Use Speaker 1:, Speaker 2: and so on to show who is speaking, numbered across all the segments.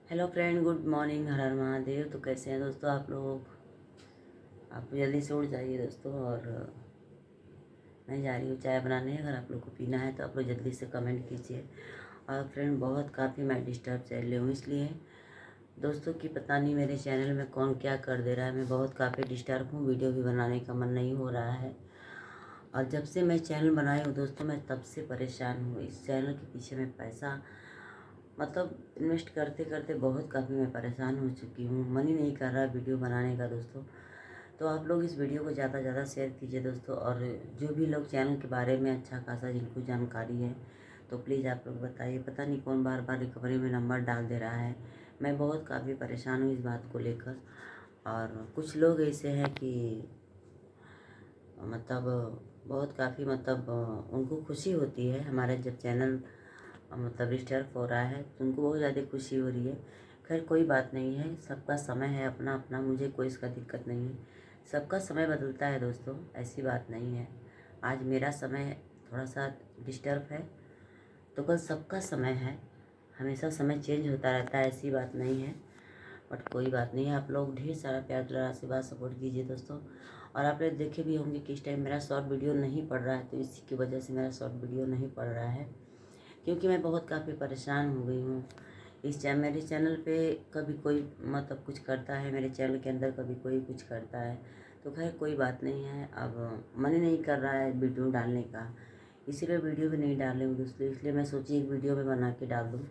Speaker 1: Hello friend, good morning. हर हर महादेव। तो कैसे हैं दोस्तों आप लोग? आप जल्दी से उठ जाइए दोस्तों। और मैं जा रही हूँ चाय बनाने। अगर आप लोग को पीना है तो आप लोग जल्दी से कमेंट कीजिए। और फ्रेंड, बहुत काफ़ी मैं डिस्टर्ब चल रही हूँ, इसलिए दोस्तों कि पता नहीं मेरे चैनल में कौन क्या कर दे रहा है। मैं बहुत काफ़ी डिस्टर्ब हूँ, वीडियो भी बनाने का मन नहीं हो रहा है। और जब से मैं चैनल बनाई हूँ दोस्तों, मैं तब से परेशान हूँ। इस चैनल के पीछे मैं पैसा इन्वेस्ट करते करते बहुत काफ़ी मैं परेशान हो चुकी हूँ। मन ही नहीं कर रहा वीडियो बनाने का दोस्तों। तो आप लोग इस वीडियो को ज़्यादा से ज़्यादा शेयर कीजिए दोस्तों। और जो भी लोग चैनल के बारे में अच्छा खासा जिनको जानकारी है तो प्लीज़ आप लोग बताइए। पता नहीं कौन बार बार रिकवरी में नंबर डाल दे रहा है। मैं बहुत काफ़ी परेशान हूँ इस बात को लेकर। और कुछ लोग ऐसे हैं कि बहुत काफ़ी उनको खुशी होती है हमारा जब चैनल डिस्टर्ब हो रहा है, तो उनको बहुत ज़्यादा खुशी हो रही है। खैर कोई बात नहीं है, सबका समय है अपना अपना, मुझे कोई इसका दिक्कत नहीं है। सबका समय बदलता है दोस्तों, ऐसी बात नहीं है। आज मेरा समय थोड़ा सा डिस्टर्ब है तो कल सबका समय है। हमेशा समय चेंज होता रहता है, ऐसी बात नहीं है। बट कोई बात नहीं है। आप लोग ढेर सारा प्यार दुलार आशीर्वाद सपोर्ट कीजिए दोस्तों। और आप लोग देखे भी होंगे कि इस टाइम मेरा शॉर्ट वीडियो नहीं पड़ रहा है, तो इसी की वजह से मेरा शॉर्ट वीडियो नहीं पड़ रहा है, क्योंकि मैं बहुत काफ़ी परेशान हो गई हूँ। मेरे चैनल पे कभी कोई कुछ करता है, मेरे चैनल के अंदर कभी कोई कुछ करता है। तो खैर कोई बात नहीं है। अब मन ही नहीं कर रहा है वीडियो डालने का, इसीलिए वीडियो भी नहीं डाल रही हूँ दोस्तों। इसलिए मैं सोची एक वीडियो में बना के डाल दूँ,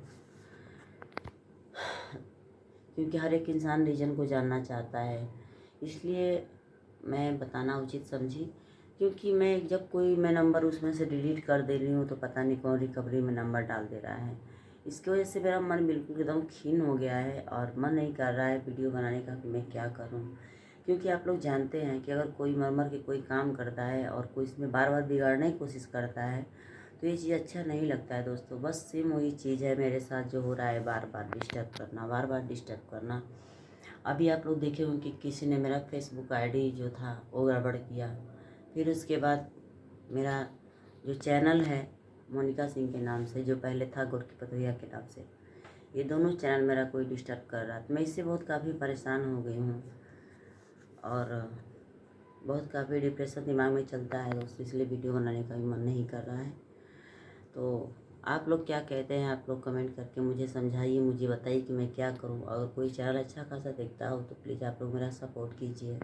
Speaker 1: क्योंकि हर एक इंसान रीजन को जानना चाहता है, इसलिए मैं बताना उचित समझी। क्योंकि मैं जब कोई मैं नंबर उसमें से डिलीट कर दे रही हूँ तो पता नहीं कौन रिकवरी में नंबर डाल दे रहा है। इसकी वजह से मेरा मन बिल्कुल एकदम खीन हो गया है और मन नहीं कर रहा है वीडियो बनाने का कि मैं क्या करूँ। क्योंकि आप लोग जानते हैं कि अगर कोई मर के कोई काम करता है और कोई इसमें बार बार बिगाड़ने की कोशिश करता है तो ये चीज़ अच्छा नहीं लगता है दोस्तों। बस सेम वही चीज़ है मेरे साथ जो हो रहा है, बार बार डिस्टर्ब करना, बार बार डिस्टर्ब करना। अभी आप लोग देखे होंगे कि किसी ने मेरा फेसबुक आईडी जो था वो गड़बड़ किया। फिर उसके बाद मेरा जो चैनल है मोनिका सिंह के नाम से, जो पहले था गोरकी पतोहिया के नाम से, ये दोनों चैनल मेरा कोई डिस्टर्ब कर रहा था। मैं इससे बहुत काफ़ी परेशान हो गई हूँ और बहुत काफ़ी डिप्रेशन दिमाग में चलता है दोस्तों, इसलिए वीडियो बनाने का भी मन नहीं कर रहा है। तो आप लोग क्या कहते हैं? आप लोग कमेंट करके मुझे समझाइए, मुझे बताइए कि मैं क्या करूं। अगर कोई चैनल अच्छा खासा देखता हो तो प्लीज़ आप लोग मेरा सपोर्ट कीजिए।